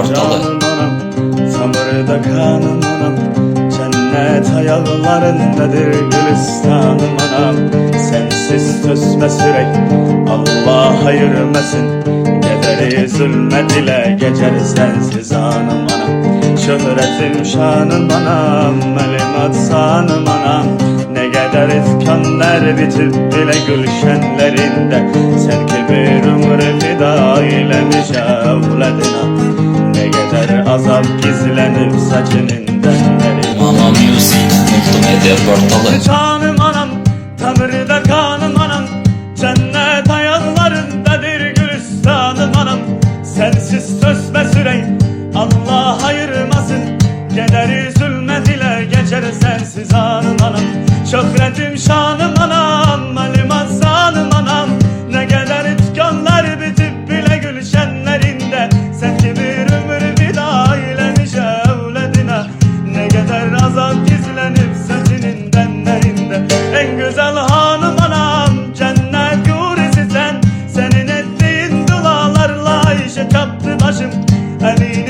portalı. Samırda kanım anam, cennet ayaklarındadır gülistanım anam. Sensiz tözme sürek, Allah ayırmasın. Gederi zulmet ile geçer sensiz anım anam. Şöhretim şanım anam, melimat sanım anam. Ne kadar iskanlar bitip bile gülşenlerinde, sen ki bir ömrü fida eylemiş evladına. Ne kadar azap gizlenip saçının denleri. Mama Music multimedya portalı. Canım anam, tamirde kanım anam, cennet ayaklarındadır gülistanım anam. Sensiz sözme sürey, Allah ayırmasın. Kederi zulmet ile geçer sensiz anım anam. Şöhretim şanım anam, melimat sanım anam. Ne kadar itkanlar bitip bile gülşenlerinde, sen ki bir ömür fida eylemiş evladına. Ne kadar azap gizlenip saçının denlerinde. En güzel hanım anam, cennet hurisi sen. Senin ettiğin dualarla işe çaptı başım. Emin